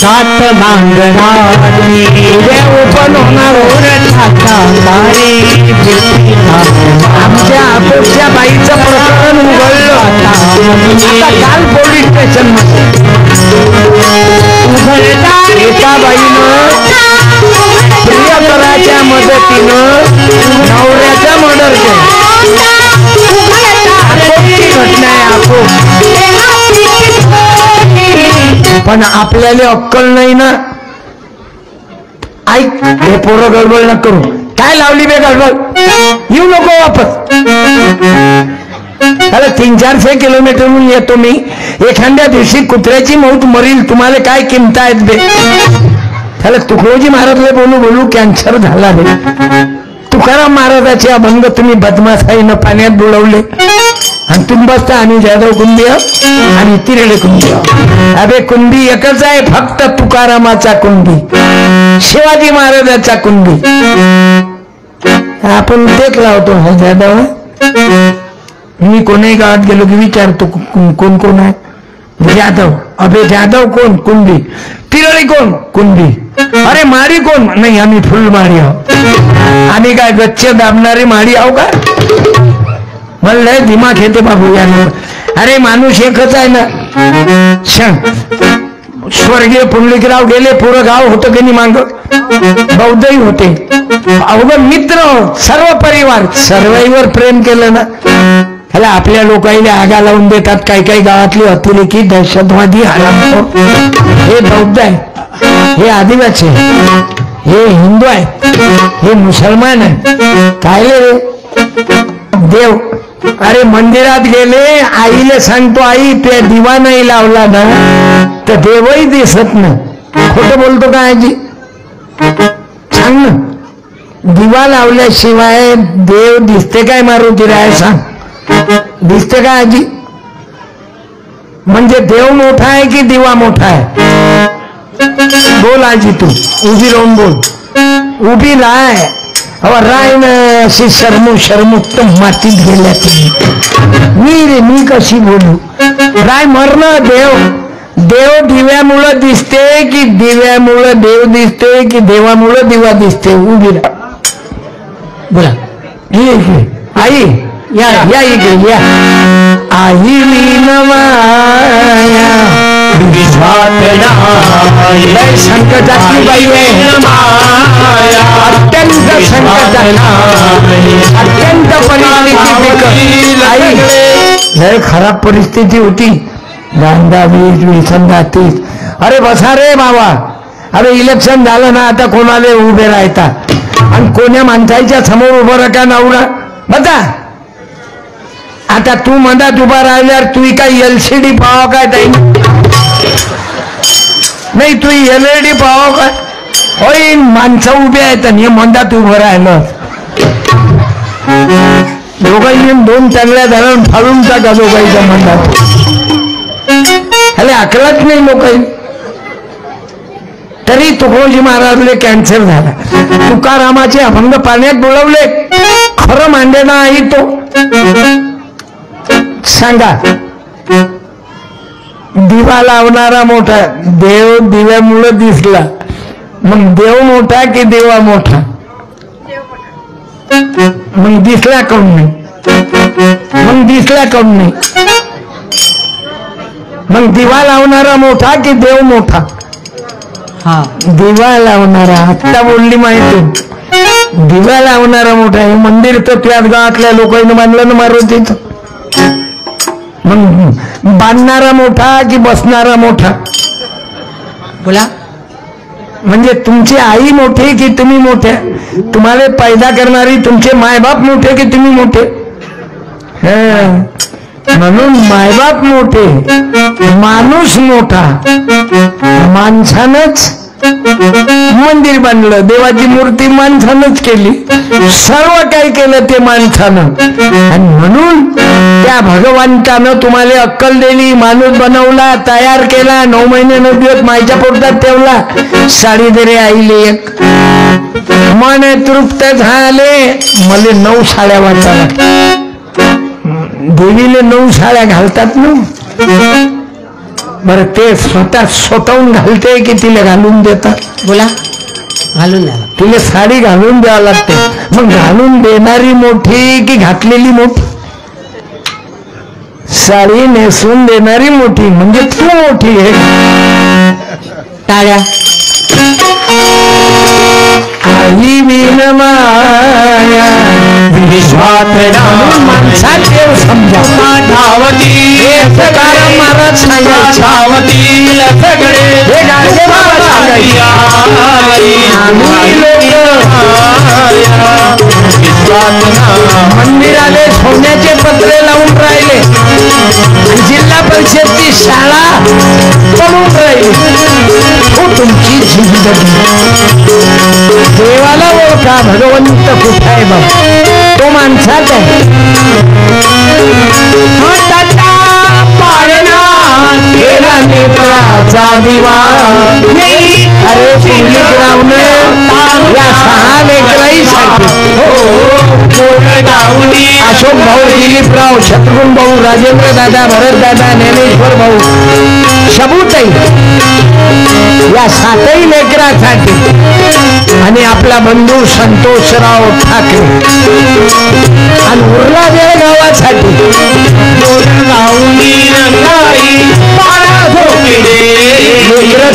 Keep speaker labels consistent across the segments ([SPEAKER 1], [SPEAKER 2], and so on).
[SPEAKER 1] जात नांगराणी देव बनवणार आमच्या आकोटच्या बाईचं प्रकरण उघडलं आता काल पोलीस स्टेशन मध्ये एका बाईनं प्रियकराच्या मदतीनं नवऱ्याचा मर्डर केला. आकोटची घटना आहे आकोट. पण आपल्याला अक्कल नाही ना. ऐक हे पोरं गडबड न करू. काय लावली बे गडबड येऊ नको वापस. अरे 300-400 किलोमीटरहून येतो मी. एखाद्या दिवशी कुत्र्याची मौत मरील तुम्हाला काय किंमत आहेत बे. त्याला तुकडोजी महाराजला बोलू बोलू कॅन्सर झाला रे. तुकाराम महाराजाचे अभंग तुम्ही बदमाशाईनं पाण्यात बुडवले आणि तुम्ही बसता आणि जाधव कुंभी आणि तिरडे कुंभी. अबे कुंभी एकच आहे फक्त तुकारामाचा कुंभी, शिवाजी महाराजाचा कुंभी. आपण तेच लावतो हा जाधव. मी कोणीही गावात गेलो की विचारतो कोण कोण आहे. जाधव. अबे जाधव कोण? कुंभी. तिरळी कोण? कुंभी. अरे माडी कोण? नाही आम्ही फुल माडी आहोत. आम्ही काय गच्छ दाबणारी माडी आहो का? मला लय दिमाग येते बाबू यानं. अरे माणूस एकच आहे ना. स्वर्गीय पुंडलिकराव गेले पुरं गाव होतं की नाही मांग. बौद्धही होते. अवघड मित्र सर्व परिवार सर्वांवर प्रेम केलं ना. ह्याला आपल्या लोकांना आगा लावून देतात. काही काही गावातली अतिरेकी दहशतवादी हरामखोर. हे बौद्ध आहे, हे आदिवासी आहे, हे हिंदू आहे, हे मुसलमान आहे. काय रे देव. अरे मंदिरात गेले आईले सांगतो आई ते दिवा नाही लावला ना तर देवही दिसत ना. खोटं बोलतो का आजी? सांग ना. दिवा लावल्याशिवाय देव दिसते काय? मारुती राय सांग. दिसते का आजी? म्हणजे देव मोठा आहे की दिवा मोठा आहे? बोल आजी तू उभी राहून बोल. उभी राय. राय ना अशी शर्मुक्त मातीत गेल्या तुम्ही. मी कशी बोलू? राय मरण. देव दिव्यामुळं दिसते की दिव्यामुळं देव दिसते की देवामुळं दिवा दिसते? उभी राह. बोला आई या या इकडे या. आई लीनमाया संकटाची बाई आहे. अत्यंत संकटाची अत्यंत परिस्थिती. लय खराब परिस्थिती होती. गांधा 20-20 अरे बसा रे बाबा. अरे इलेक्शन झालं ना आता कोणाला उभे राहता आणि कोण्या माणसाच्या समोर उभं राहा नवरा बघा. आता तू मधात उभा राहिल्यावर तू काय LCD पाहावं काय टाईम नाही. तू LED पाहावं काय? होय माणसं उभे आहेत आणि मधात उभं राहिलं. दोघांनी 2 चांगल्या धरण फाडून टाका दोघांच्या मधात. ह्याला अकलच नाही लोकांनी. तरी तुकडोजी महाराजले कॅन्सर झाला. तुकारामाचे अभंग पाण्यात बुडवले. खरं मांडे ना आई तो सांगा. दिवा लावणारा मोठा. देव दिव्यामुळं दिसला. मग देव मोठा की देवा मोठा? मग दिसला कोण नाही? मग दिसला कोण नाही? मग दिवा लावणारा मोठा की देव मोठा? हा दिवा लावणारा. आत्ता बोलली माहिती. दिवा लावणारा मोठा. हे मंदिर तर त्याच गावातल्या लोकांनी बांधलं ना मारुतीचं. मग बांधणारा मोठा की बसणारा मोठा? बोला. म्हणजे तुमची आई मोठी की तुम्ही मोठे? तुम्हाला पैदा करणारी तुमचे मायबाप मोठे की तुम्ही मोठे? म्हणून मायबाप मोठे, माणूस मोठा. माणसानंच मंदिर बांधलं. देवाची मूर्ती माणसानंच केली. सर्व काही केलं ते माणसानं. आणि म्हणून त्या भगवंतानं तुम्हाला अक्कल दिली. माणूस बनवला, तयार केला. 9 महिने 9 दिवस मायच्या पोटात ठेवला. साडी दे रे आईले एक. मन तृप्त झाले. मला 9 साड्या वाचायला. देवीले 9 साड्या घालतात ना. बरं ते स्वतःहून घालते की तिला घालून देतात?
[SPEAKER 2] बोला. घालून द्या.
[SPEAKER 1] तिला साडी घालून द्यावं लागते. मग घालून देणारी मोठी की घातलेली मोठी? साडी नेसून देणारी मोठी म्हणजे तू मोठी आहे.
[SPEAKER 2] टाळ्या.
[SPEAKER 1] आई विन माया विश्वात माणसात देव समजा. महाराज सांगायचे हे गाडगे बाबा सांगायचे मंदिराले सोन्याचे पत्रे लावून राहिले, जिल्हा परिषदची शाळा बनवून राहिली. हो तुमची जिंदगी. देवाला ओळखा, भगवंत कुठे आहे बाबा? तो माणसात आहे. केला नेत्राचा दिवा. अरे पुंडलिकरावने या 6 लेकराईसाठी अशोक भाऊ, दिलीपराव, शत्रुघ्न भाऊ, राजेंद्र दादा, भरत दादा, ज्ञानेश्वर भाऊ, शबूताई या 7ही लेकरासाठी आणि आपला बंधू संतोषराव ठाकरे आणि उरला वेळ गावासाठी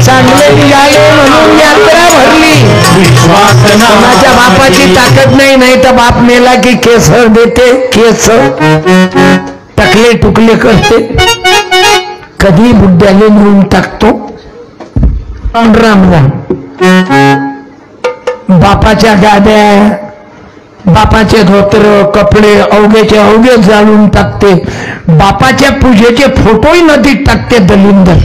[SPEAKER 1] चांगले निघाले म्हणून यात्रा भरली. माझ्या बापाची ताकद नाही, नाही तर बाप मेला की केसर देते, केस टकले टुकले करते. कधी बुड्याले नेऊन टाकतो. राम राम. बापाच्या गाद्या, बापाचे धोतर कपडे अवघेचे अवघे जाळून टाकते. बापाच्या पूजेचे फोटोही नदीत टाकते दलिंदर.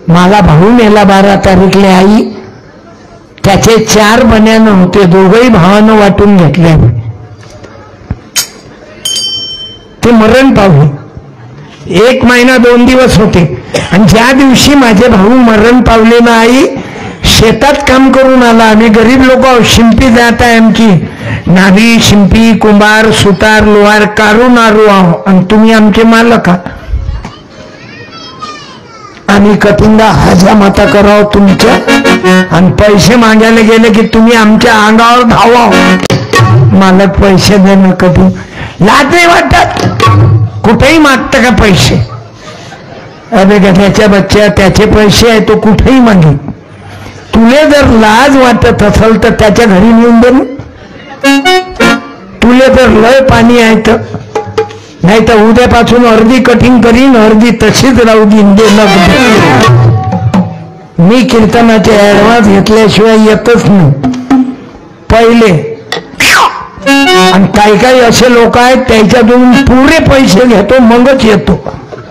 [SPEAKER 1] मला भाऊ मेला 12 तारीखला. आई त्याचे 4 बन्यान होते, दोघही भावानं वाटून घेतले. ते मरण पावले. 1 महिना 2 दिवस होते. आणि ज्या दिवशी माझे भाऊ मरण पावले ना, आई शेतात काम करून आला. आम्ही गरीब लोक शिंपी जात आहे आमची. नावी, शिंपी, कुंभार, सुतार, लोहार काढून आरू आहो आणि तुम्ही आमचे मालक आहात. आम्ही कटिंगा हजामता करावं तुमच्या आणि पैसे मागायला गेले की तुम्ही आमच्या अंगावर धावा. मालक पैसे देणं कधी लाज नाही वाटत? कुठेही मागतं का पैसे? अरे त्याच्या बच्चा त्याचे पैसे आहे, तो कुठेही मागे. तुले जर लाज वाटत असेल तर त्याच्या घरी नेऊन दे. तुले जर लय पाणी आहे तर, नाही तर उद्यापासून अर्धी कटिंग करीन, अर्धी तशीच राहू देईन. मी कीर्तनाचे ऍडव्हान्स घेतल्याशिवाय येतच नाही पहिले. आणि काही काही असे लोक आहेत त्याच्यातून पुरे पैसे घेतो मगच येतो.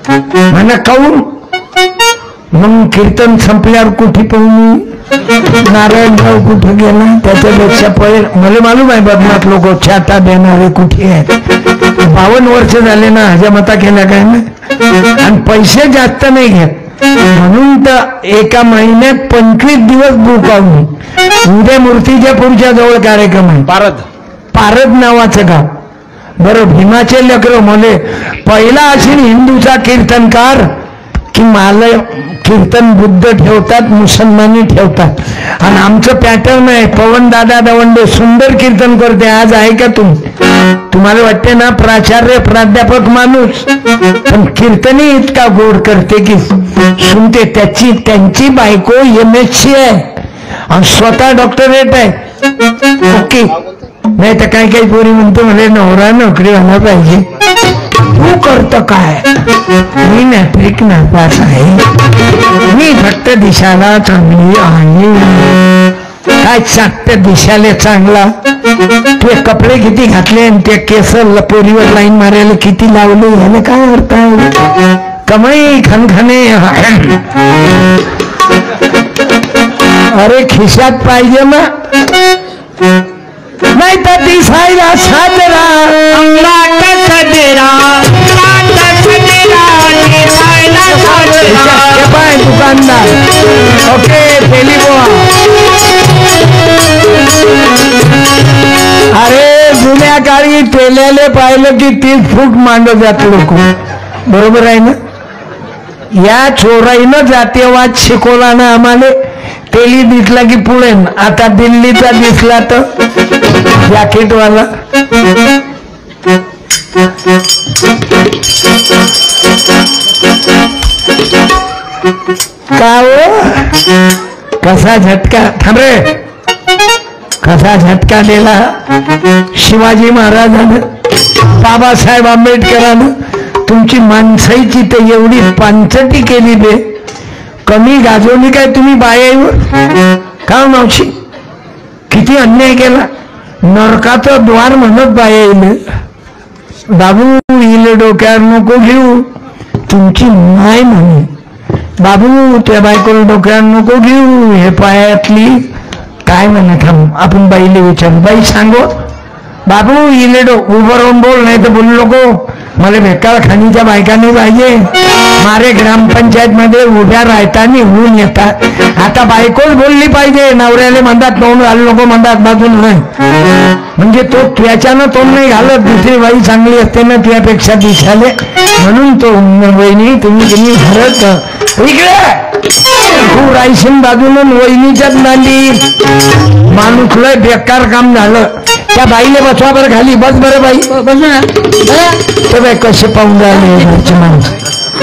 [SPEAKER 1] म्हणा काऊन? मग कीर्तन संपल्यावर कुठे पाहून नारायणराव कुठे गेला? त्याच्यापेक्षा पहिले मला मालूम आहे बदनात लोक छाता देणारे कुठे आहेत. 52 वर्ष झाले ना हजामता केल्या काय ना, आणि पैसे जास्त नाही घेत म्हणून तर एका महिन्यात 25 दिवस बुकावून. उद्या मूर्तीच्या पुढच्या जवळ कार्यक्रम आहे. पारद नावाचं गाव. बरं भीमाचे लेकरं मले पहिला असेल हिंदूचा कीर्तनकार की मला कीर्तन बुद्ध ठेवतात, मुसलमानी ठेवतात. आणि आमचं पॅटर्न आहे. पवन दादा दवंडे सुंदर कीर्तन करते. आज आहे का तुम्हाला वाटते ना प्राचार्य प्राध्यापक माणूस, पण कीर्तनी इतका गोड करते की सुनते. त्यांची बायको MSc आहे आणि स्वतः डॉक्टरेट आहे. ओके. नाही तर काही काही पोरी म्हणतो मला नवरा नोकरी व्हायला पाहिजे. तू करतो काय? मी मॅट्रिक नापास आहे. मी फक्त दिशाला चांगली आहे. काय चाकत्या दिशाले चांगला? ते कपडे किती घातले आणि ते केस पोरीवर लाईन मारायला किती लावले, याने काय अर्थ आहे? कमाई खनखने. अरे खिशात पाहिजे ना, नाही तर दिसायला साजरा. दुकानदार. ओके पेली बोवा. अरे जुन्या काळी पेल्याले पाहिलं की 30 फूट मांड जात लोक. बरोबर आहे ना? या चोराईनं जातीयवाद शिकवला ना आम्हाला. तेली दिसला की पुढे, आता दिल्लीचा दिसला तर जॅकेटवाला. का हो कसा झटका, थांब रे, कसा झटका दिला शिवाजी महाराजानं, बाबासाहेब आंबेडकरानं. तुमची माणसाईची तर एवढी पांचटी केली दे, कमी गाजवली काय तुम्ही बायाईवर? का मावशी किती अन्याय केला. नरकाचं द्वार म्हणत बायाईले. बाबू इले डोक्यावर नको घेऊ, तुमची माय म्हणे. बाबू त्या बायकोला डोक्यावर नको घेऊ, हे पायातली काय म्हणे. थांब आपण बाईले विचारू. बाई सांगो बाबू इले उभं राहून बोल, नाही तर बोलू नको. मला बेकार खाणीच्या बायकांनी पाहिजे. मारे ग्रामपंचायत मध्ये उभ्या राहताना होऊन येतात. आता बायकोच बोलली पाहिजे. नवऱ्याला म्हणतात तोंड घालू नको म्हणतात बाजून नाही, म्हणजे तो त्याच्यानं तोंड नाही घालत. दुसरी बाई चांगली असते ना तुझ्यापेक्षा दिसाले, म्हणून तो वहिनी तुम्ही घरत इकडे तू रायशीन बाजून वहिनीच्याच नांदी. माणूस लय बेकार काम झालं. त्या बाईले बसवा बरं खाली. बस बरं बाई,
[SPEAKER 2] बसू ना.
[SPEAKER 1] ते बाई कसे पाहून राहिले घरचे माणूस.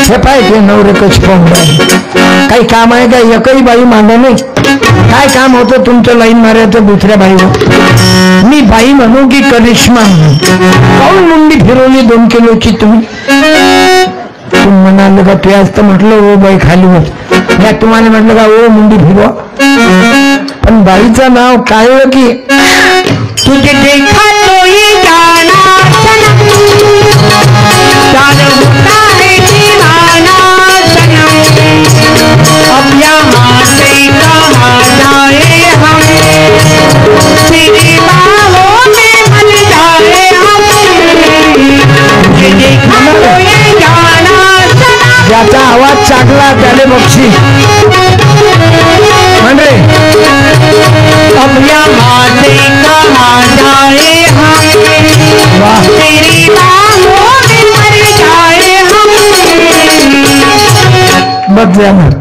[SPEAKER 1] हे पाहिजे नवरे कसे पाहून राहिले. काही काम आहे का? एकही बाई मांडा नाही. काय काम होतं तुमचं लाईन मारायचं दुसऱ्या बाईवर? मी बाई म्हणू की करिश्मा म्हणू? काऊन मुंडी फिरवली 2 किलोची तुम्ही? तुम्ही म्हणाल का ते असतं म्हटलं ओ बाई खाली बस. या तुम्हाला म्हटलं का ओ मुंडी फिरवा. पण बाईचं नाव काय हो की
[SPEAKER 2] तुझे देखा तो ये जाना सनम, जान होता है दीवाना सनम, अब यहाँ से कहाँ जाए हम, तेरी बाहों में मर जाए हम, तुझे देखा तो ये जाना सनम.
[SPEAKER 1] ज्याचा आवाज चांगला त्याले बक्षी म्हणजे.
[SPEAKER 2] अब यहाँ से कहाँ जाए हम, तेरी बाहों में मर जाए हम.
[SPEAKER 1] बघ जाणार.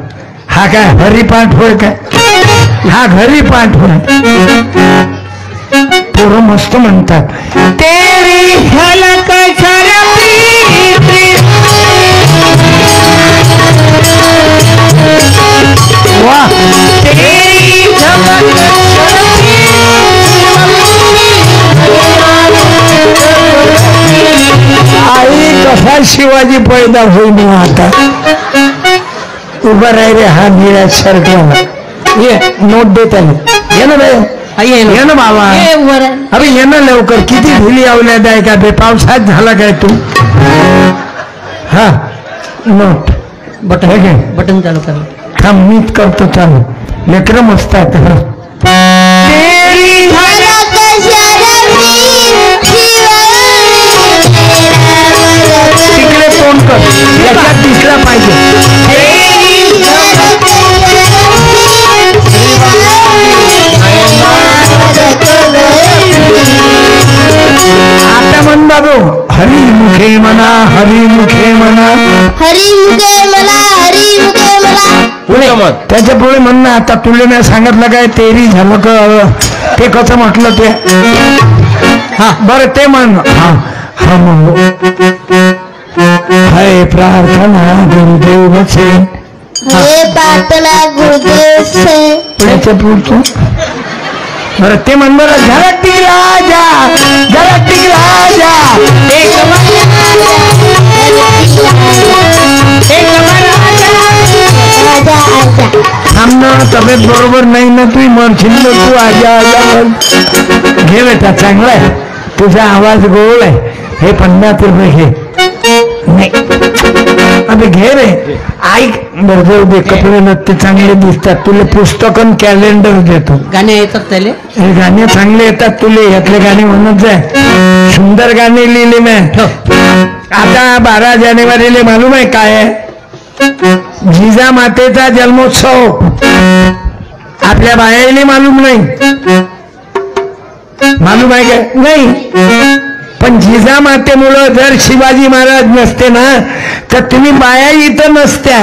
[SPEAKER 1] हा काय हरिपाठ होय काय? हा घरीपाठ होय. पोरं मस्त म्हणतात
[SPEAKER 2] तेरी झलक
[SPEAKER 1] वा.
[SPEAKER 2] तेरी झलक
[SPEAKER 1] आई कसा शिवाजी पैदा होईल आता. उभा राही रे हा निळ्या शर्टला. ये नोट देत आहे. ये ना बाई, ये ना बाबा. अरे ये ना लवकर. किती धुली आवल्यात आहे का बे? पावसात झाला काय तू? हा नोट
[SPEAKER 2] बटन
[SPEAKER 1] हे घे.
[SPEAKER 2] बटन चालू कर.
[SPEAKER 1] थांब मीच करतो चालू. लेकरं मस्त आहेत. हा
[SPEAKER 2] तेरी
[SPEAKER 1] तिकडे तोंड कर, याच्यात दिसला पाहिजे. आता म्हण बाबू हरिमुखे म्हणा, हरिमुखे म्हणा,
[SPEAKER 3] हरिमुखे मला, हरिमुखे मला.
[SPEAKER 1] पुढे त्याच्या पुढे म्हणणं. आता तुला नाही सांगितलं काय तेरी झालं का? ते कसं म्हटलं ते? हा बरं ते म्हण. हा हा म्हणू. हाय प्रार्थना गुरुदेव बसे.
[SPEAKER 3] हे प्रार्थना गुरुदेव से.
[SPEAKER 1] त्याच्या पुढचं बरं ते म्हण बरं. झरकती राजा, झरकती राजा,
[SPEAKER 2] एक
[SPEAKER 3] राजा आजा.
[SPEAKER 1] थांबणं. तब्येत बरोबर नाही ना तुझी मरशील तू. आजा आजा घे बेटा, चांगला आहे तुझा आवाज गोळ आहे. हे 50 रुपये घे. नाही अबे घे रे. ऐक बरं जाऊ दे. कपडे लत्ते चांगले दिसतात तुला. पुस्तक आणि कॅलेंडर देतो.
[SPEAKER 2] गाणे येतात त्याले.
[SPEAKER 1] हे गाणे चांगले येतात तुले. यातले गाणे म्हणत जाय. सुंदर गाणे लिहिले मी. आता 12 जानेवारीला मालूम आहे काय आहे? जिजा मातेचा जन्मोत्सव. आपल्या बायाला मालूम नाही. मालूम आहे काय? नाही. पण जिजामातेमुळं जर शिवाजी महाराज नसते ना तर तुम्ही बाया इथं नसत्या.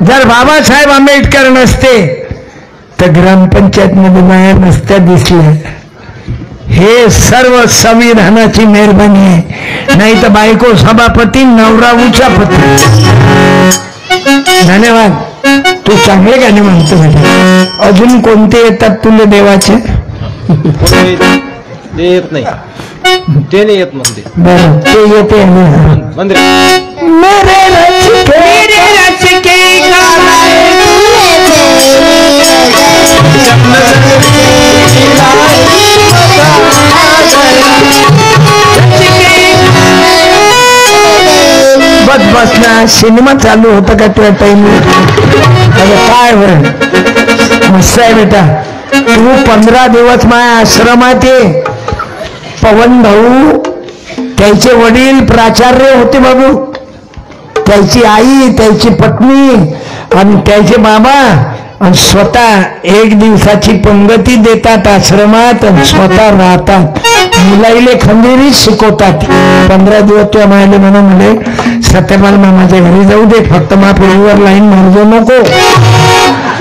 [SPEAKER 1] जर बाबासाहेब आंबेडकर नसते तर ग्रामपंचायत मध्ये बाया नसत्या दिसल्या. हे सर्व संविधानाची मेहरबानी आहे. नाही तर बायको सभापती, नवरा उचापती. धन्यवाद. तू चांगले गाणे म्हणतो म्हणजे. अजून कोणते येतात तुला देवाचे?
[SPEAKER 4] ते येत नाही, ते नाही येत म्हणते.
[SPEAKER 1] बरं ते येते.
[SPEAKER 4] मंदिर
[SPEAKER 1] मेरे रचके बस बस ना. सिनेमा चालू होता का तुझ्या टाइम? काय होय मस्त आहे बेटा. तू 15 दिवस माझ्या आश्रमात ये. पवन भाऊ त्याचे वडील प्राचार्य होते बाबू. त्याची आई, त्याची पत्नी आणि त्याचे बाबा आणि स्वतः 1 दिवसाची पंगती देतात आश्रमात आणि स्वतः राहतात. मुलाईले खंबीरीच शिकवतात. 15 दिवस तुझ्या मायले म्हणे सत्यपाल मामाच्या घरी जाऊ दे, फक्त महाप्रभूवर लाईन मारजो नको.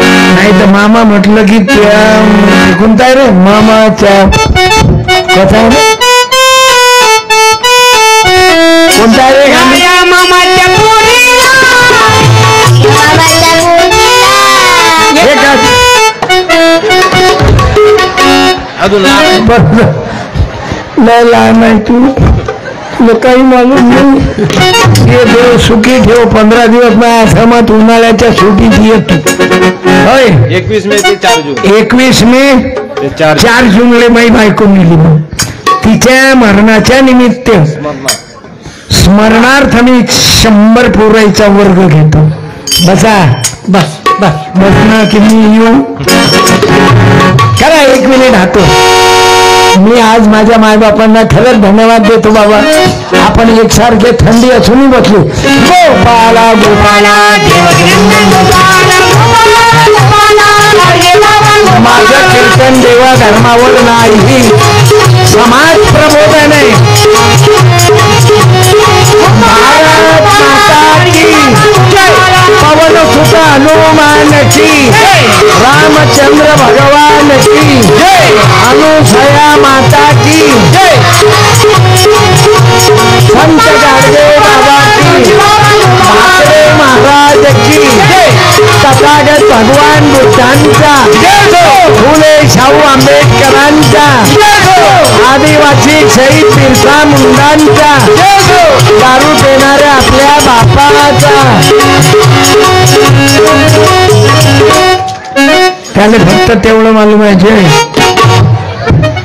[SPEAKER 1] नाही तर मामा म्हटलं की त्या कोणता आहे रे मामाच्या कथा आहे रे कोणता आहे रे मामाच्या
[SPEAKER 4] अजून
[SPEAKER 1] लय लहान आहे तू, तुला काही मालूम नाही. हे देव सुखी ठेव. 15 दिवस माझ्या आश्रमात उन्हाळ्याच्या सुट्टीत येतो. होय
[SPEAKER 4] 21 मे ते 4 जून.
[SPEAKER 1] 21 मे
[SPEAKER 4] ते 4
[SPEAKER 1] जूनले माझी बायको मिली. तिच्या मरणाच्या निमित्त स्मरणार्थ मी 100 पोराईचा वर्ग घेतो. बसा
[SPEAKER 2] बस बस
[SPEAKER 1] बसना की मी येऊ करा. 1 मिनिट हातो. मी आज माझ्या मायबापांना खरंच धन्यवाद देतो बाबा. आपण एकसारखे थंडी असूनही बसलो. गोपाला गोपाला माझं कीर्तन देवा धर्मावर नाही, समाज प्रबोधन आहे. भारत माता की पवन सुत हनुमान की, रामचंद्र भगवान की, अनुसया माता की, संत गाडगे बाबा की, म्हात्रे महाराज की, तथागत भगवान बुद्धांचा, फुले शाहू आंबेडकरांचा, आदिवासी शहीद बिरसा मुंडांचा, दारू देणाऱ्या आपल्या बापाचा. त्याला फक्त तेवढं मालूम आहे जय.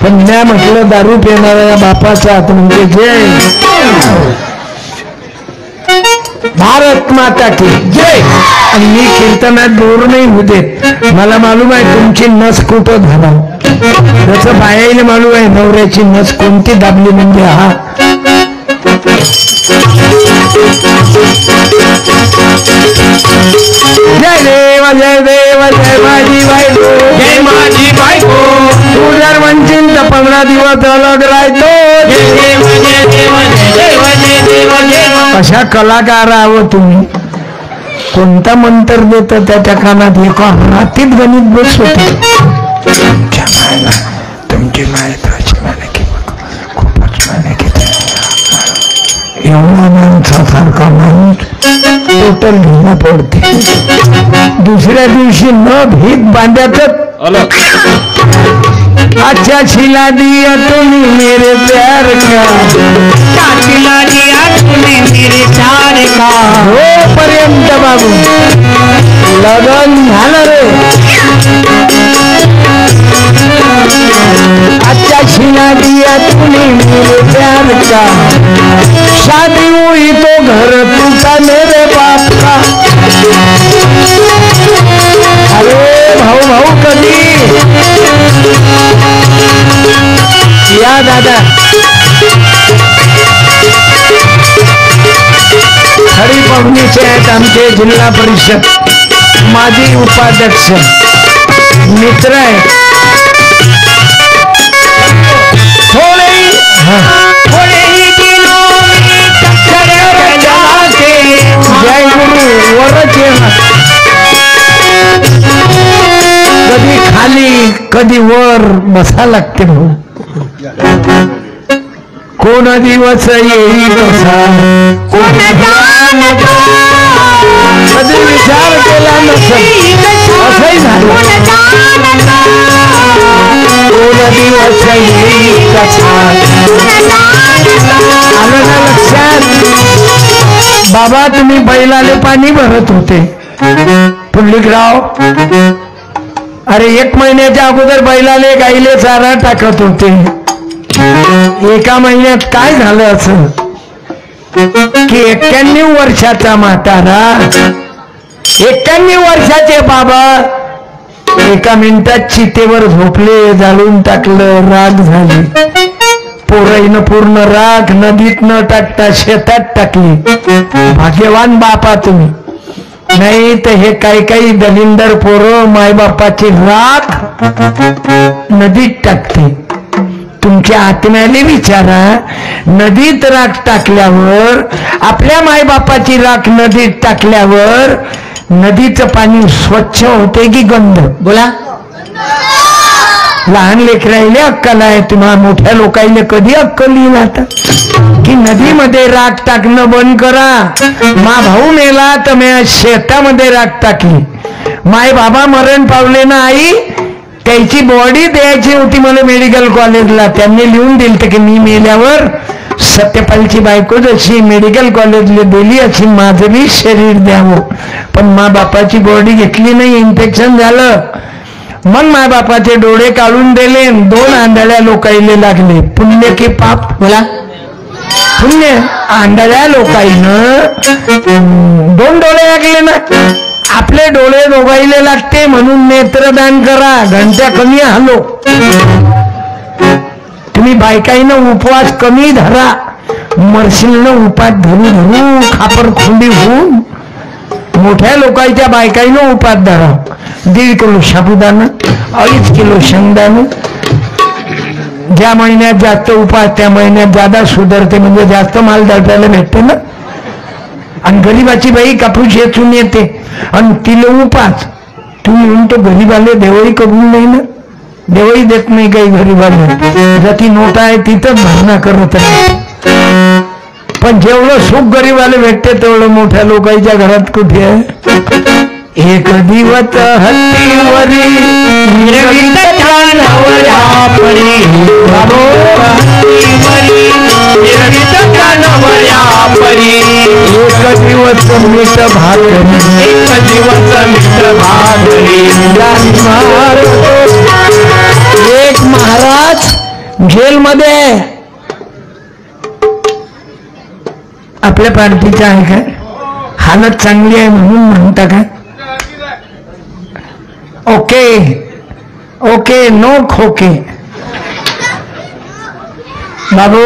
[SPEAKER 1] पण मी म्हटलं दारू पिणाऱ्या बापाचा तर म्हणजे जय. भारत माता की जय. आणि मी कीर्तनात दूर नाही होऊ देत. मला मालूम आहे तुमची नस कुठं झाला. जसं बायाला मालूम आहे नवऱ्याची नस कोणती दाबली म्हणजे हा. जय देव जय देव जय माझी बायको, जय माझी बायको. तू जर म्हणशील तर 15 दिवस अलग राहतो. अशा कलाकार आहो तुम्ही. कोणता मंत्र देतं त्याच्या कानात एका रात्रीत गणित बस होते. तुमची माहिती खूपच माहिती एवढा माणसासारखा माणूस टोटल घेणं पडते. दुसऱ्या दिवशी न भीत बांध्यातच अच्छा छिला दिया तूने मेरे प्यार का, छिला दिया तूने मेरे प्यार का. हो पर्यंत बाबू लग्न झालं रे. अच्छा छिला दिया तूने मेरे प्यार का, शादी हुई तो घर टूटा मेरे बाप का. अरे भाऊ भाऊ कधी या दादा. खरी पाहुणीचे आहेत आमचे जिल्हा परिषद माजी उपाध्यक्ष मित्र आहे. थोडे जय गुरु वरच येणार. कधी खाली कधी वर बसा लागते भाऊ. कोण दिवस येईल कसा कधी विचार केला नसेल असंही झालं. कोण दिवस येईल कसा आलं ना लक्षात. बाबा तुम्ही बैलाले पाणी भरत होते पुंडलिकराव. अरे 1 महिन्याच्या अगोदर बैलाले गाईले चारा टाकत होते. एका महिन्यात काय झालं असं की 91 वर्षाचा म्हातारा 91 वर्षाचे बाबा एका मिनिटात चितेवर झोपले. जाळून टाकलं, राग झाली. पोराईनं पूर्ण राख नदीत न टाकता शेतात टाकली. भाग्यवान बापा तुम्ही. नाही तर हे काही दलिंदर पोरं मायबापाची राख नदीत टाकते. तुमच्या आत्म्याने विचारा, नदीत राख टाकल्यावर आपल्या मायबापाची राख नदीत टाकल्यावर नदीचं पाणी स्वच्छ होते की गंध? बोला. लहान लेकराईले अक्कल आहे. तुम्हा मोठ्या लोकाईले कधी अक्कल येईल आता की नदीमध्ये राख टाकणं बंद करा. मा भाऊ मेला तर मी शेतामध्ये राख टाकली. माय बाबा मरण पावले ना आई, त्याची बॉडी द्यायची होती मला मेडिकल कॉलेजला. त्यांनी लिहून दिलं की मी मेल्यावर सत्यपालची बायको जशी मेडिकल कॉलेजला दिली अशी माझं बी शरीर द्यावं. पण मा बापाची बॉडी घेतली नाही, इन्फेक्शन झालं. मग माय बापाचे डोळे काढून दिले. 2 आंधळ्या लोकाईले लागले. पुण्य की पाप? बोला. पुण्य. आंधळ्या लोकाईनं 2 डोळे लागले ना. आपले डोळे दोघाईले लागते म्हणून नेत्रदान करा. घंट्या कमी हलो. तुम्ही बायकाईनं उपवास कमी धरा. मरशीलनं उपास धरू धरू खापर खुंडी होऊन मोठ्या लोकांच्या बायकाईनं उपास धरा. 1.5 किलो साबुदाणा, 2.5 किलो शेंगदाणा. ज्या महिन्यात जास्त उपास त्या महिन्यात जादा सुधारते. म्हणजे जास्त माल दळायला भेटते ना. आणि गरीबाची बाई कापूस येचून येते आणि तिला उपास. तुम्ही म्हणतो गरीबाले देवळी कबूल नाही ना. देवळी देत नाही काही गरीबाला. जती नोट आहे तिथंच भरणा करत नाही. पण जेवढं सुख गरीबाला भेटते तेवढं मोठ्या लोकांच्या घरात कुठे आहे. एक दिवस हत्तीवरी एक दिवस मीठ भाकरी, एक दिवस मीठ भाकरी. एक महाराज जेलमध्ये आपल्या पार्टीचा आहे काय हालत चांगली आहे म्हणून म्हणता काय? ओके ओके नो खोके. बाबू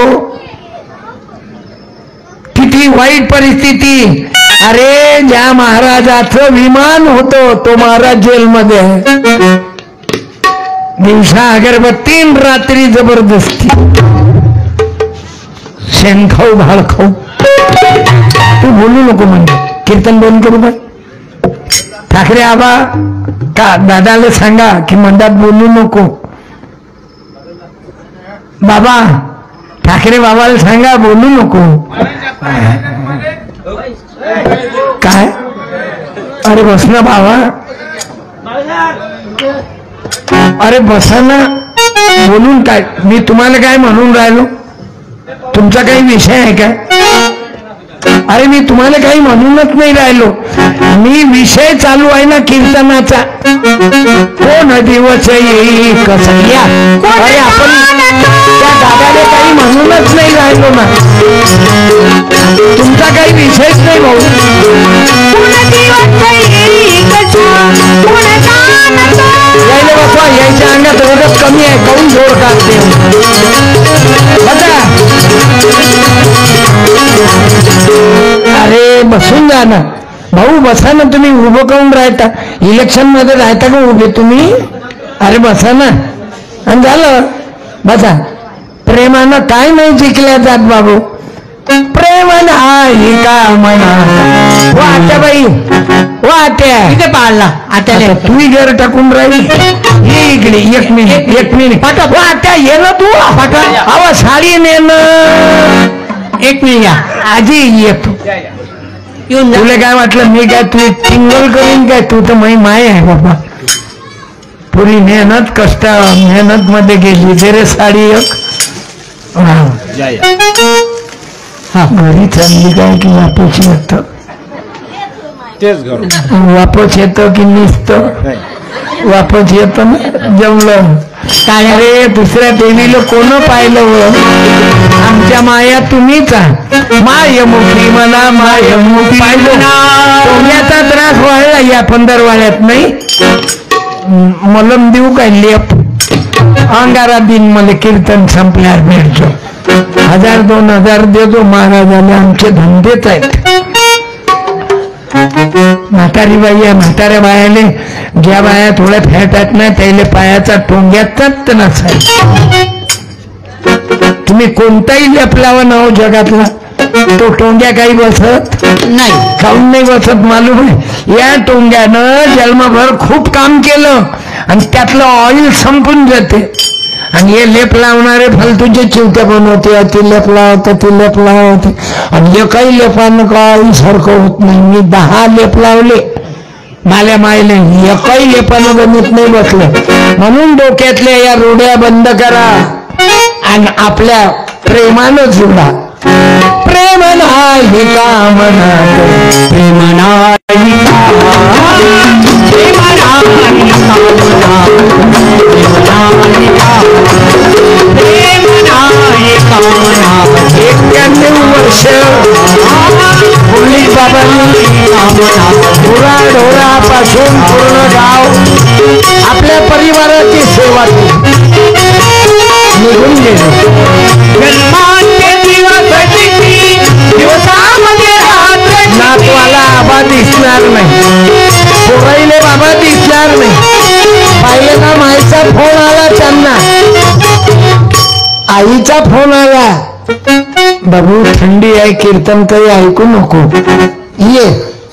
[SPEAKER 1] किती वाईट परिस्थिती. अरे ज्या महाराजाचं विमान होतं तो महाराज जेलमध्ये आहे. दिवसा अगरबत्ती, रात्री जबरदस्ती. शेण खाऊ भाळ खाऊ. तू बोलू नको म्हणजे कीर्तन बंद करू का? ठाकरे आबा का दादाला सांगा की मंदात बोलू नको. बाबा ठाकरे बाबाला सांगा बोलू नको. काय? अरे बस ना बाबा. अरे बसा ना. बोलून काय मी तुम्हाला काय म्हणून राहिलो? तुमचा काही विषय आहे काय? अरे मी तुम्हाला काही म्हणूनच नाही राहिलो. मी विषय चालू आहे ना कीर्तनाचा. कोण दिवस येईल कसं या. अरे आपण त्या दादाने काही म्हणूनच नाही राहिलो ना. तुमचा काही विषयच नाही भाऊ. यायला बसवा. यायच्या अंगात रोगच कमी आहे. काऊन जोर काढते बघा. अरे बसून जा ना भाऊ. बसा ना. तुम्ही उभं काऊन राहता? इलेक्शन मध्ये राहता का उभे तुम्ही? अरे बसा ना. आणि झालं बसा. प्रेमानं काय नाही जिंकल्या जात बाबू. प्रेम नाही का म्हणा वाट्या बाई वाट्या
[SPEAKER 2] इथे पाळला आता
[SPEAKER 1] तू घर टाकून राहिली ये इकडे एक मिनिट वाट्या ये ना तू अव साडी ने
[SPEAKER 2] एक मिनिट या
[SPEAKER 1] आजी येतो
[SPEAKER 2] येऊन जा.
[SPEAKER 1] तुला काय वाटलं मी काय तू टिंगल करीन काय तू तर माय आहे बाबा पुरी मेहनत मध्ये गेली जे रे साडी एक
[SPEAKER 4] या
[SPEAKER 1] घरी चालली काय की वापस येत
[SPEAKER 4] तेच घर
[SPEAKER 1] वापस येतं की निसतं वापस येत ना जमलं काय रे दुसऱ्या देवीला कोण पाहिलं व आमच्या माया तुम्हीच मायमुखी म्हणा मायमुखी पाहिलं सोन्याचा त्रास वाढला या 15 वाड्यात नाही मलम देऊ काय लेप अंगारा दिन मला कीर्तन संपल्यावर भेटतो 1000-2000 देतो महाराजाने आमचे धंदेच आहेत म्हातारी बाई आहे म्हाताऱ्या बायाले ज्या बाया थोड्या फॅट आहेत ना त्याला पायाचा टोंग्याचाच नसाय तुम्ही कोणताही लेप लावा ना हो जगातला तो टोंग्या काही बसत
[SPEAKER 2] नाही
[SPEAKER 1] खाऊन नाही बसत मालूम आहे या टोंग्यानं जन्मभर खूप काम केलं आणि त्यातलं ऑइल संपून जाते आणि हे लेप लावणारे फालतूचे चिवत्या बनवते ती लेप लावते आणि एकही लेपानं काही सारखं होत नाही मी 10 लेप लावले माल्या मायले एकही लेपानं बनत नाही बसलं म्हणून डोक्यातल्या या रोड्या बंद करा आणि आपल्या प्रेमानं जुळा प्रेम नाही कामना प्रेम नाही वर्ष पोलीस बाबांनी ढोरापासून पूर्ण गाव आपल्या परिवाराची सेवा केली निघून गेले नातवाला आबा दिसणार नाही पोराईले बाबा दिसणार नाही पाहिले ना माईचा फोन आला त्यांना आईचा फोन आला बाबू थंडी आहे कीर्तन काही ऐकू नको ये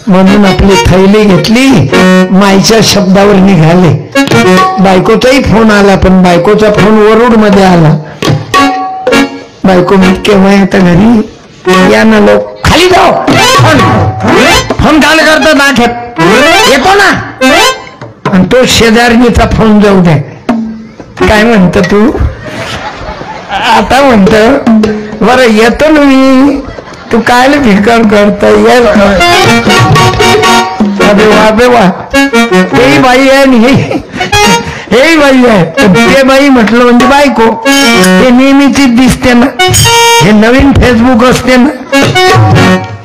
[SPEAKER 1] म्हणून आपली थैली घेतली माईच्या शब्दावर निघाले बायकोचाही फोन आला पण बायकोचा फोन वरुड मध्ये आला बायको मी केव्हा येतं घरी या ना लोक खाली जाओ फोन काल करतो दाखत येतो ना आणि तो शेजारणीचा फोन जाऊ दे काय म्हणत तू आता म्हणत बरं येतो ना मी तू काय भिकार करता अरे वा हे बाई आहे हे बाई आहे ते बाई म्हटलं म्हणजे बायको हे नेहमीचीच दिसते ना हे नवीन फेसबुक असते ना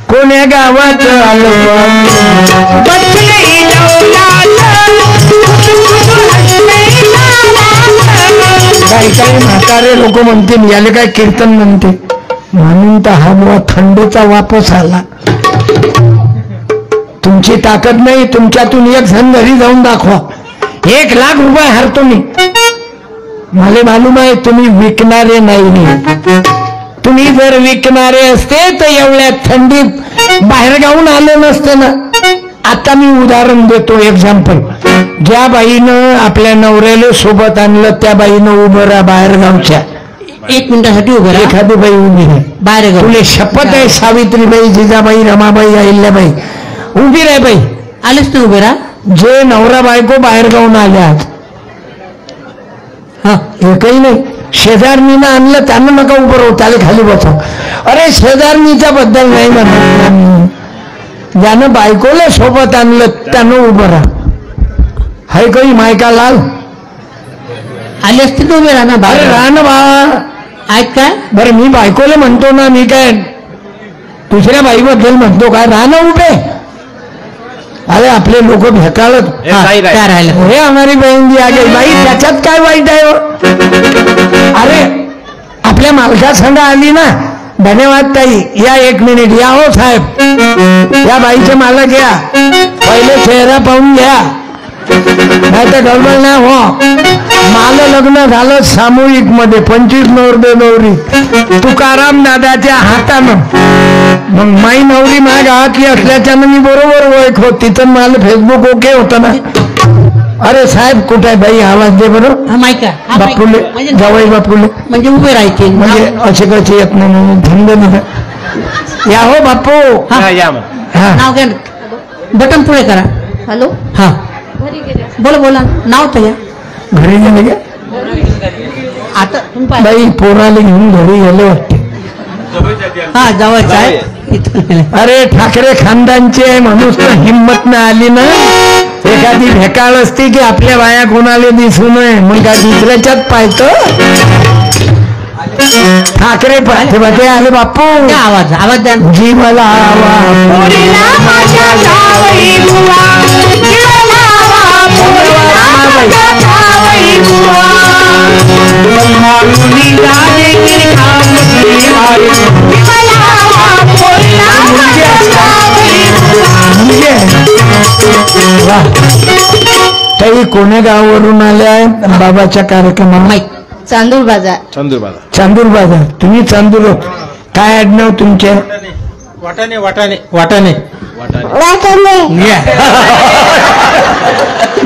[SPEAKER 1] कोण या गावात आलं काही म्हातारे लोक म्हणते याले काय कीर्तन म्हणते म्हणून तर हा मुळा थंडीचा वापस आला तुमची ताकद नाही तुमच्यातून एक जण घरी जाऊन दाखवा 1 लाख रुपये हारतो मी मला मालूम आहे तुम्ही विकणारे नाही तुम्ही जर विकणारे असते तर एवढ्या थंडीत बाहेर गावून आले नसते ना आता मी उदाहरण देतो एक्झाम्पल ज्या बाईनं आपल्या नवऱ्याला सोबत आणलं त्या बाईनं उभं राहा बाहेर गावच्या
[SPEAKER 2] 1 मिनिटासाठी उभं राहा.
[SPEAKER 1] एखादी बाई उभी आहे
[SPEAKER 2] बाहेर
[SPEAKER 1] तुले शपथ आहे सावित्रीबाई जिजाबाई रमाबाई अहिल्याबाई उभी राह बाई
[SPEAKER 2] आलेच तू उभं राहा
[SPEAKER 1] जे नवरा बायको बाहेर गावून आल्या हा एकही नाही शेजारणीनं आणलं त्यानं नका उभं राहू त्याला खाली बसव अरे शेजारणीच्या बद्दल नाही म्हणत ज्यानं बायकोला सोबत आणलं त्यानं उभं राहा हाय काही मायका लाल
[SPEAKER 2] आले असते तू उभे राहा ना
[SPEAKER 1] अरे
[SPEAKER 2] बाहेर
[SPEAKER 1] राहा ना बा
[SPEAKER 2] ऐक काय
[SPEAKER 1] बरं मी बायकोला म्हणतो ना मी काय दुसऱ्या बाईबद्दल म्हणतो काय राहा ना उभे अरे आपले लोक भेटाळत
[SPEAKER 2] काय राहिलं
[SPEAKER 1] हे हमारी बहीण जी आगे बाई त्याच्यात काय वाईट आहे अरे आपल्या मालका संघ आली ना धन्यवाद ताई या 1 मिनिट या हो साहेब या बाईचे मालक या पहिले चेहरा पाहून घ्या नाही तर गडबड ना हो मला लग्न झालं सामूहिक मध्ये 25 नवरदेव नवरी तुकाराम दादाच्या हातानं. मग माई नवरी माझ्या गावातली असल्याच्यानं मी बरोबर ओळख होत. तिथं मला फेसबुक ओके होतं ना. अरे साहेब कुठे आहे बाई, आवाज दे बरं.
[SPEAKER 2] हा माईक आहे. हा माईक.
[SPEAKER 1] बापूले
[SPEAKER 2] म्हणजे
[SPEAKER 1] जावई बापूले
[SPEAKER 2] म्हणजे उभे राहायचे.
[SPEAKER 1] म्हणजे असे कसे येत नाही म्हणून धंद नाही. या हो बापू.
[SPEAKER 2] हा.
[SPEAKER 4] या मग.
[SPEAKER 1] हा
[SPEAKER 2] नाव घ्या. बटन पुढे करा.
[SPEAKER 3] हॅलो
[SPEAKER 2] हा बोला बोला. नाव तर घ्या.
[SPEAKER 1] घरी गेले का
[SPEAKER 2] आता तुम्ही पाहिजे.
[SPEAKER 1] बाई पोराला घेऊन घरी गेले वाटते.
[SPEAKER 2] हा जवळच आहे इथून.
[SPEAKER 1] अरे ठाकरे खानदानचे माणूस तर हिंमत नाही आली ना. एखादी भेकाळ असते की आपल्या बाया कोणाला दिसू नये मग काय दुसऱ्याच्यात पाहतो. ठाकरे पाठे आले बापू.
[SPEAKER 2] द्या आवाज आवाज द्या.
[SPEAKER 1] जी मला ताई कोण्या गावावरून आल्या बाबाच्या कार्यक्रमात?
[SPEAKER 2] माईक.
[SPEAKER 3] चांदूर बाजार.
[SPEAKER 4] चंदूर बाजार.
[SPEAKER 1] चांदूर बाजार. तुम्ही चांदूर काय आडनाव तुमचे?
[SPEAKER 4] वाटाणे वाटाणे वाटाणे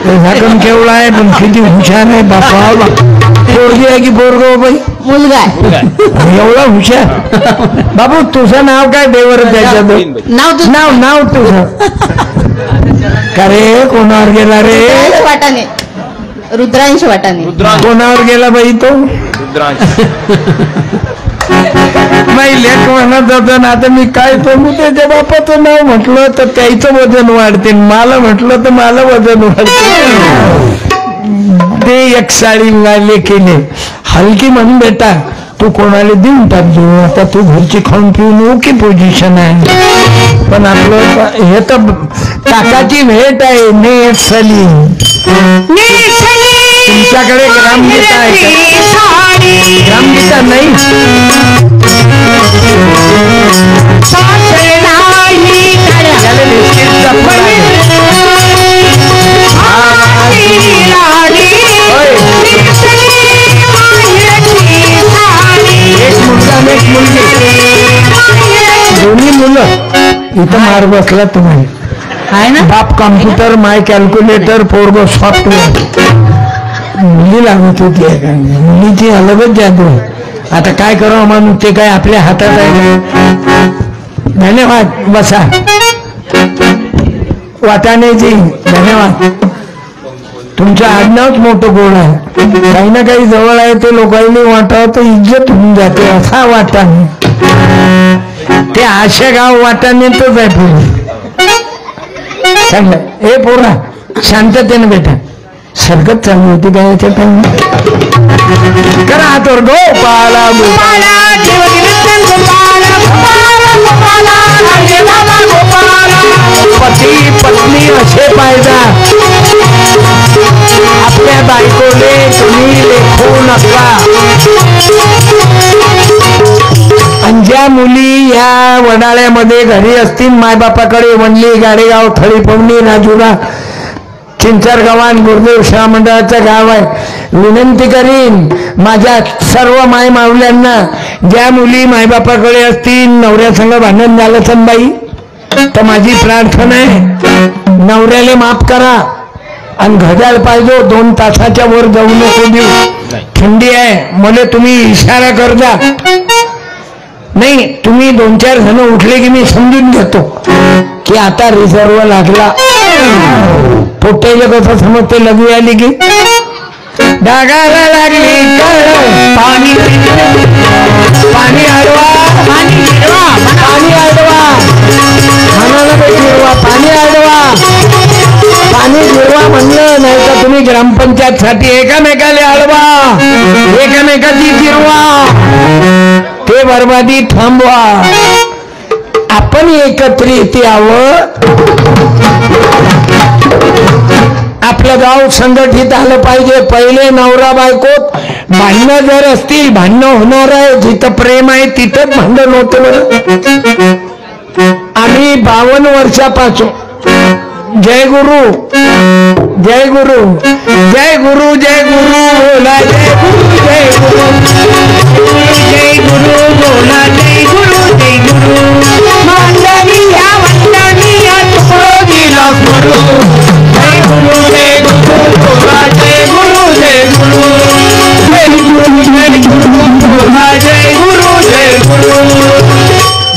[SPEAKER 1] झाकण केवढा आहे पण किती हुशार आहे बापा. पोरगी आहे की पोरगो बाई?
[SPEAKER 3] मुलगा आहे.
[SPEAKER 1] एवढा हुशार. बाबू तुझं नाव काय देवर त्याच्यात?
[SPEAKER 2] नाव तुझं?
[SPEAKER 1] नाव नाव तुझं का रे? कोणावर गेला रे?
[SPEAKER 3] रुद्रांश वाटाणे. रुद्रांश वाटाणे.
[SPEAKER 1] कोणावर गेला बाई तो?
[SPEAKER 4] रुद्रांश.
[SPEAKER 1] नाही लेख म्हणत होतो ना. आता मी काय सांगू त्याच्या बापाचं नाव म्हटलं तर त्याचं वजन वाढते, मला म्हटलं तर मला वजन वाढते. ते एक साडी लागले केले हलकी म्हण बेटा तू कोणाला देऊन टाकतो. आता तू घरची खाऊन पिऊन ओके पोझिशन आहे पण आपलं हे तर काकाची भेट आहे. नेट सली तुमच्याकडे ग्रामगीता आहे का? ग्रामगीता नाही. एक मुलगी दोन्ही मुलं इथं मार बसला तुम्हाला
[SPEAKER 2] आहे ना.
[SPEAKER 1] बाप कॉम्प्युटर माय कॅल्क्युलेटर पोरगो सॉफ्टवेअर. मुली लागत होती मुलीची अलगच जादू. आता काय करावं माणूस ते काय आपल्या हातात आहे. धन्यवाद. बसा. वाटाण्याची धन्यवाद. तुमचं आडनावच मोठं गोड आहे. काही ना काही जवळ आहे ते लोकांनी वाटावं तर इज्जत होऊन जाते. असा वाटाणे ते आशा गाव वाटाण्यातच आहे पूर्ण. चांगलं. हे पोरा शांततेनं बेटा सरकत चालू होती काय याच्या टाइम करा हातवर गोपाला गोपाला पती पत्नी असे पाहिजे. आपल्या बायकोले तुम्ही लेखू नका. आणि ज्या मुली या वडाळ्यामध्ये घरी असतील मायबापाकडे वनली गाडेगाव थळीपवनी राजुरा चिंचर गव्हाण गुरुदेव शाळा मंडळाचं गाव आहे. विनंती करीन माझ्या सर्व माय मावल्यांना ज्या मुली मायबापाकडे असतील नवऱ्यासंग भांडण झालं सनबाई तर माझी प्रार्थना आहे नवऱ्याला माफ करा आणि घड्याळ पाहिजे 2 तासाच्या वर जाऊ नको देऊ. थंडी आहे मला तुम्ही इशारा करता नाही. तुम्ही 2-4 जण उठले की मी समजून घेतो की आता रिझर्व लागला. पोट्याला कसं समजते लघवी आली की डागाला लागली पाणी पाणी अडवा पाणी अडवा म्हणाला गिरवा पाणी अडवा पाणी गिरवा म्हणलं नाही तर तुम्ही ग्रामपंचायत साठी एकामेकाला अडवा एकामेकाची गिरवा ते बरबादी थांबवा. आपण एकत्रित यावं. आपलं गाव संघटित आलं पाहिजे. पहिले नवरा बायकोत भांडणं जर असतील भांडणं होणार आहे. जिथं प्रेम आहे तिथंच भांडण होतं बरं. आम्ही 52 वर्षापासून जय गुरु जय गुरु जय गुरु जय गुरु बोला जय गुरु जय गुरु जय गुरु बोला जय गुरु मांडलिया वंदनिया तुकोजीला गुरु जय गुरु बोला जय गुरु जय गुरु बोला जय गुरु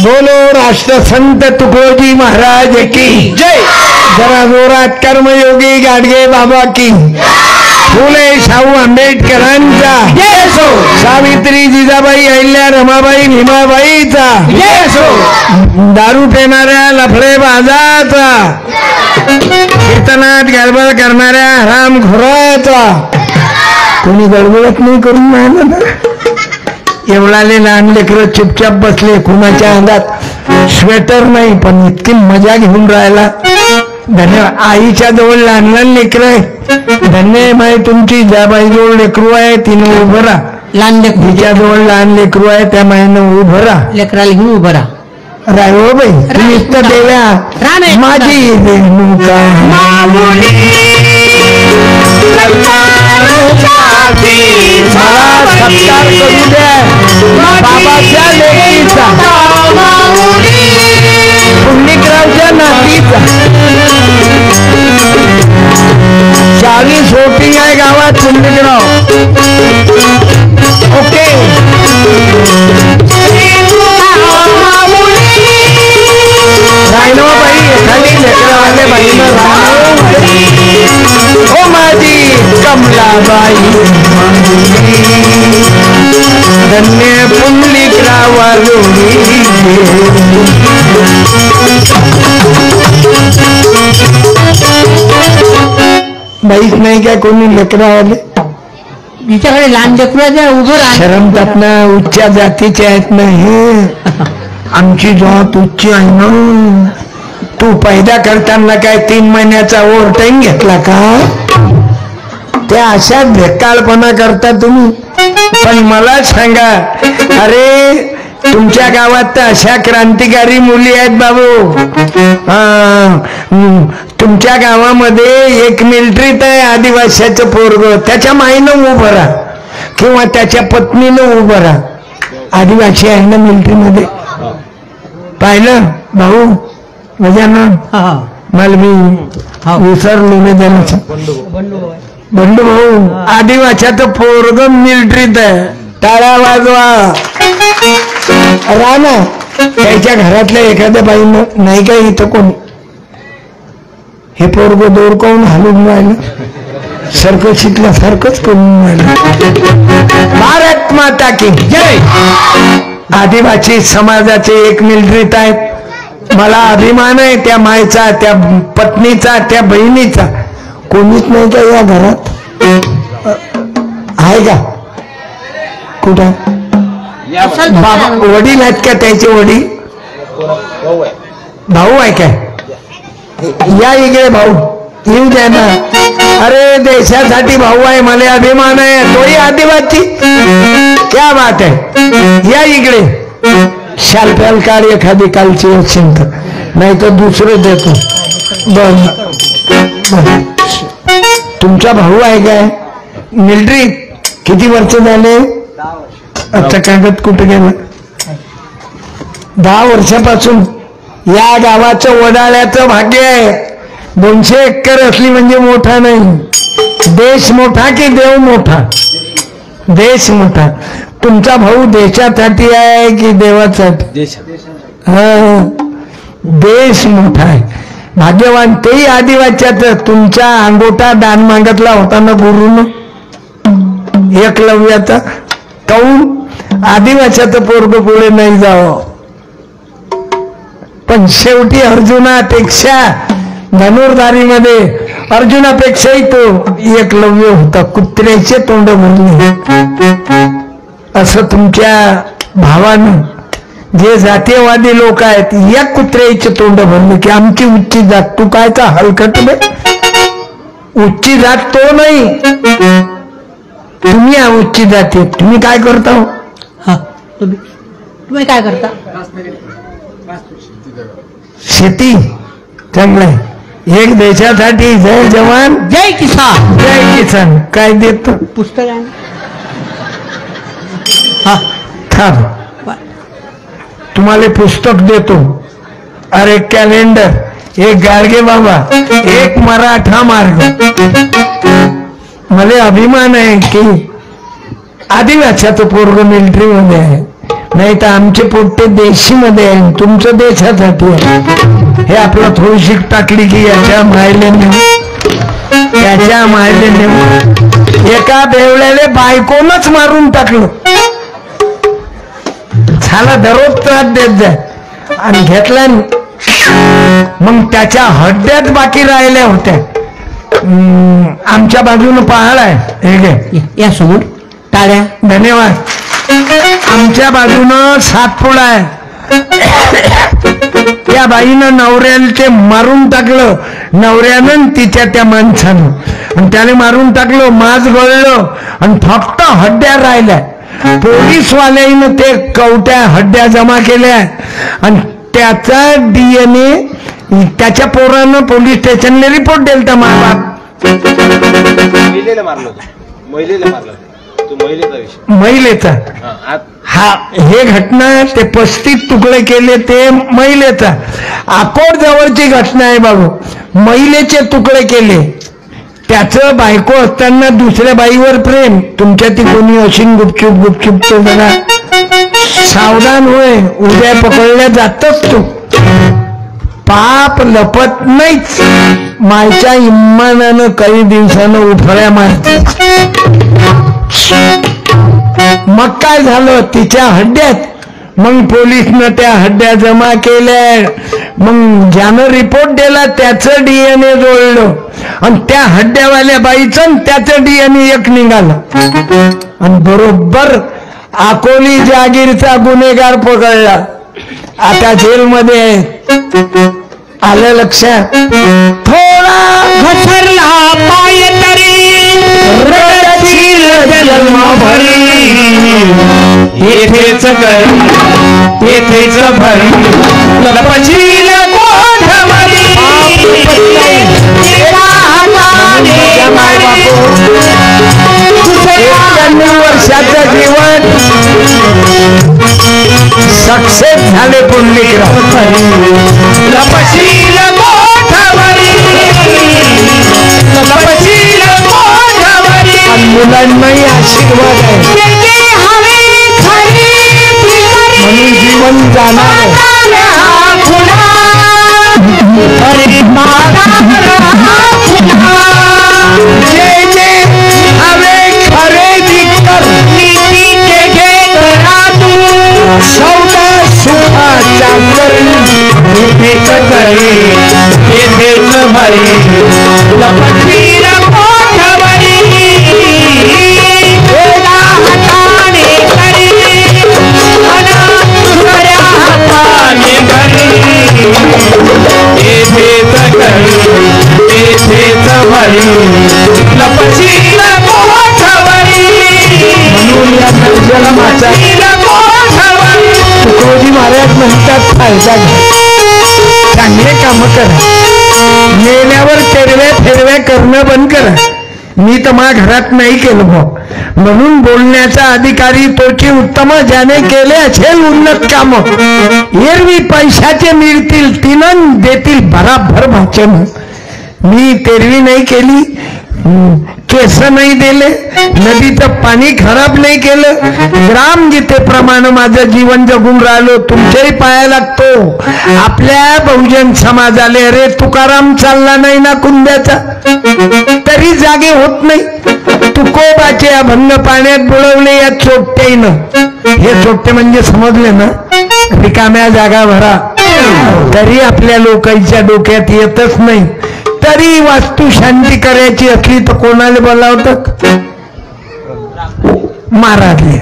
[SPEAKER 1] बोलो राष्ट्रसंत तुकोजी महाराज की जय. जरा जोरात कर्मयोगी गाडगे बाबा की, फुले शाहू आंबेडकरांचा, सावित्री जिजाबाई अहिल्या रमाबाई भीमाबाईचा, दारू पेणाऱ्या लफडेबाजाचा, कीर्तनात गडबड करणाऱ्या हरामखोराचा. कोणी गडबडच नाही करून राहिलं ना. एवढाले लहान लेकरं चुपचाप बसले, कुणाच्या अंगात स्वेटर नाही पण इतकी मजा घेऊन राहिला. धन्यवाद. आईच्या जवळ लहान लहान लेकरं आहे. धन्य माय तुमची ज्या बाईजवळ लेकरू आहे तिनं उभं राहा.
[SPEAKER 2] लहान लेकरू
[SPEAKER 1] तिच्या जवळ लहान लेकरू आहे त्या मायनं उभं राहा.
[SPEAKER 2] लेकराला घेऊन उभं राहा.
[SPEAKER 1] राहो बाई तुम्हीच तर देव्या
[SPEAKER 2] राम आहे.
[SPEAKER 1] माझी रेणुका मला सत्कार करू द्या बाबाच्या लेकीचा, पुंडलिकरावच्या नातीचा. 40 वोटिंग आहे गावात पुंडलिकराव. ओके रायनोबाई एखादी लेकरावाले बाईनं हो माझी कमलाबाई धन्य पुंडलिकरावा जोडी. बाईच नाही काय कोणी लेकरावाले.
[SPEAKER 2] हिच्याकडे लहान लेकरू आहे, उभं राहा.
[SPEAKER 1] शरमतात ना, उच्च जातीचे आहेत ना हे. आमची जात उच्च आहे ना. तू पैदा करताना काय 3 महिन्याचा ओव्हर टाइम घेतला का? त्या अशा भेकाळपणा करता तुम्ही. पण मला सांगा, अरे तुमच्या गावात तर अशा क्रांतिकारी मुली आहेत बाबू. तुमच्या गावामध्ये एक मिलिटरीत आहे आदिवासीचं पोरग, त्याच्या माईनं उभं राहा किंवा त्याच्या पत्नीनं उभं राहा. आदिवासी आहे ना मिलिटरीमध्ये. पाहिलं भाऊ गजानन मला मी विसरलो नाही देण्याचं. बंडू भाऊ आदिवासीचं पोरग मिलिटरीत आहे. टाळ्या वाजवा. राणा त्याच्या घरातल्या एखाद्या बाईनं नाही का इथं कोणी हे पोरग दोर कोण हलून राहिलं सारखं शिकल्यासारखंच करून राहिलं. भारत माता की जय. आदिवासी समाजाचे एक मिलिटरीत आहेत. मला अभिमान आहे त्या मायचा, त्या पत्नीचा, त्या बहिणीचा. कोणीच नाही का या घरात? आहे का? कुठं बाबा वडील आहेत का? त्याचे वडील भाऊ आहे काय? या इकडे भाऊ येऊ द्या ना. अरे देशासाठी भाऊ आहे, मला अभिमान आहे. तोही आदिवासी. क्या बात आहे. या इकडे. शालप्याल काढ एखादी कालची असेल तर, नाही तर दुसरं देतो. बर तुमचा भाऊ आहे काय मिलिटरी? किती वर्ष झाले? आता कागद कुठे गेला? 10 वर्षापासून. या गावाचं वडाळ्याचं भाग्य आहे. 200 एकर असली म्हणजे मोठा नाही. देश मोठा की देव मोठा? देश मोठा. तुमचा भाऊ देशासाठी आहे की देवासाठी? हा देश मोठा आहे. भाग्यवान. तेही आदिवाच्यात. तुमचा अंगोठा दान मागतला होता ना गुरुनं एकलव्याचा. काऊन? आदिवाच्याचं पोरग पुढे नाही जावं. पण शेवटी अर्जुनापेक्षा धनुर्धारीमध्ये अर्जुनापेक्षाही तो एकलव्य होता. कुत्र्याचे तोंड भरले. असं तुमच्या भावानं जे जातीयवादी लोक आहेत या कुत्र्याचे तोंड भरले की आमची उच्ची जात. तू काय का हलकट बे? उच्ची जात तो नाही, तुम्ही उच्ची जाती. तुम्ही काय करता हो?
[SPEAKER 2] तुम्ही काय करता?
[SPEAKER 1] शेती चांगलं आहे. एक देशासाठी जय जवान
[SPEAKER 2] जय किसान.
[SPEAKER 1] जय किसान. काय देतो
[SPEAKER 2] पुस्तक आहे ना? हा
[SPEAKER 1] थांब, तुम्हाला पुस्तक देतो. अरे कॅलेंडर, एक गाडगे बाबा, एक मराठा मार्ग. मला अभिमान आहे की आदिवासाचं पोरग मिलिटरी मध्ये आहे, नाही तर आमचे पोट्टे देशी मध्ये आहे, तुमचं देशासाठी आहे. हे आपलं थोडीशी टाकली की याच्या मायले त्याच्या मायले एका बेवड्याले बायकोनच मारून टाकलं. झाला दररोज त्रास देत जाय आणि घेतला. मग त्याच्या हड्ड्यात बाकी राहिल्या होत्या. आमच्या बाजूनं पहाड आहे, हे घे
[SPEAKER 2] या समोर टाळ्या.
[SPEAKER 1] धन्यवाद. आमच्या बाजूनं सातपुडा आहे. त्या बाईनं नवऱ्याला मारून टाकलं, नवऱ्यानं तिच्या त्या माणसानं, आणि त्याने मारून टाकलं. माज गळलं आणि फक्त हड्ड्या राहिल्या. पोलीसवाल्यानं ते कवट्या हड्ड्या जमा केल्या आणि त्याचा DNA त्याच्या पोरानं पोलीस स्टेशनला रिपोर्ट दिलता. मारबाप
[SPEAKER 4] महिलेला मारलं होतं, महिलेला मारलं होतं. तो महिलेचा विषय.
[SPEAKER 1] महिलेचा हा, हे घटना ते 35 तुकडे केले ते महिलेचा. अकोट जवळची घटना आहे बाबू. महिलेचे तुकडे केले. त्याचं बायको असताना दुसऱ्या बाईवर प्रेम. तुमच्या ती कोणी अशीन गुपचूप गुपचूप तो जरा सावधान होय, उद्या पकडल्या जातच तू. पाप लपत नाहीच. मायच्या इम्मानानं काही दिवसानं उफळ्या मारते. मग काय झालं तिच्या हड्ड्यात. मग पोलिसनं त्या हड्ड्या जमा केल्या. मग ज्यानं रिपोर्ट दिला त्याचं DNA जोडलं आणि त्या हड्ड्यावाल्या बाईचं त्याचं DNA एक निघालं आणि बरोबर अकोली जागीरचा गुन्हेगार पकडला. आता जेलमध्ये आहे. आलं लक्षात. थोडा
[SPEAKER 2] घसरला पाय तरी
[SPEAKER 1] रडतील जन्मभरी,
[SPEAKER 4] येथेच कर येथेच भरी लपशील कोठवरी.
[SPEAKER 1] वर्षाचं जीवन सक्सेस झाले पुंडलिकराव.
[SPEAKER 4] लपशील कोठवरी लपशील कोठवरी.
[SPEAKER 1] आणि मुलांनाही आशीर्वाद आहे म्हणून जीवन जाणार आहे. जे जे हवे खरेदी कर,
[SPEAKER 2] नीतीचे घे करा तू.
[SPEAKER 1] सौदा सुखाचा करी,
[SPEAKER 4] येथेच करी येथेच भरी लपशील कोठवरी.
[SPEAKER 2] एका हाताने करी आणि दुसऱ्या हाताने
[SPEAKER 4] येथेच करी येथेच भरी लपशील कोठवरी.
[SPEAKER 1] म्हणून या जन्माचा तुकोजी महाराज म्हणतात फायदा घ्या, चांगले काम करा, मेल्यावर तेरव्या फेरव्या करणं बंद करा. मी तर माझ्या घरात नाही केलं भाऊ. म्हणून बोलण्याचा अधिकारी तोची उत्तम ज्याने केले असेल उन्नत काम. एरवी पैशाचे मिळतील तिनं देतील बराबर भाषण. मी तेरवी नाही केली, केस नाही दिले, नदीचं पाणी खराब नाही केलं, ग्रामगीतेप्रमाणे माझं जीवन जगून राहिलो. तुमच्याही पाया लागतो. आपल्या बहुजन समाजाले अरे तुकाराम चालला नाही ना कुंद्याचा तरी जागे होत नाही. तुकोबाचे अभंग पाण्यात बुडवले या चोट्याईनं. हे चोट्टे म्हणजे समजले ना, रिकाम्या जागा भरा तरी आपल्या लोकांच्या डोक्यात येतच नाही. तरी वास्तू शांती करायची असली तर कोणाला बोलावतात? महाराजले.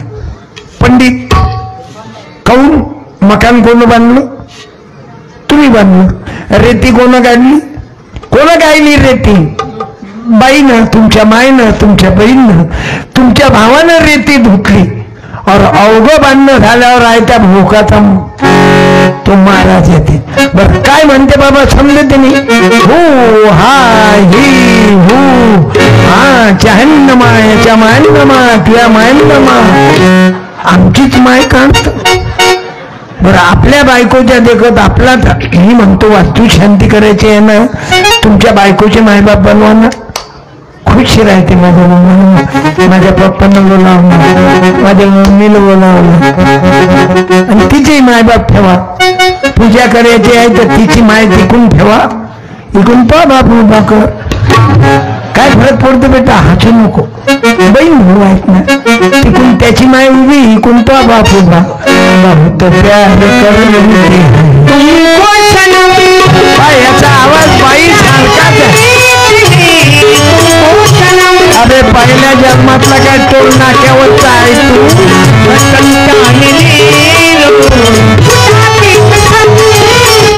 [SPEAKER 1] पंडित काऊन मकान कोण बांधलं? तुम्ही बांधलं. रेती कोण काढली? कोण गायली रेती? बाईनं, तुमच्या मायनं, तुमच्या बहीणनं, तुमच्या भावानं रेती धुतली. और अवघं बांधणं झाल्यावर आहे त्या भोकाचा तो महाराज येते. बर काय म्हणते बाबा समजते नाही. हो हा ही हो हा चहन्न माय याच्या मायन मा तुझ्या मायन मा आमचीच माय काढत. बरं आपल्या बायकोच्या देखत आपला मी म्हणतो वास्तू शांती करायची आहे ना, तुमच्या बायकोचे मायबाप बनवा ना. खुश राहते माझ्या मम्मीला, माझ्या पप्पांना बोलावलं, माझ्या मम्मीला बोलावलं आणि तिचेही मायबाप ठेवा. पूजा करायची आहे तर तिची माय टिकून ठेवा. इकून पा बापू बाकर काय फरक पडतो बेटा, हसू नको बहीण भाऊ आहेत ना. तिकून त्याची माय उभी, इकून पा बापू बा बहुत प्यार करते. याचा आवाज बाई सारखाच आहे. अरे पहिल्या जन्मातला काय टोल नाक्यावरचा आहे तू.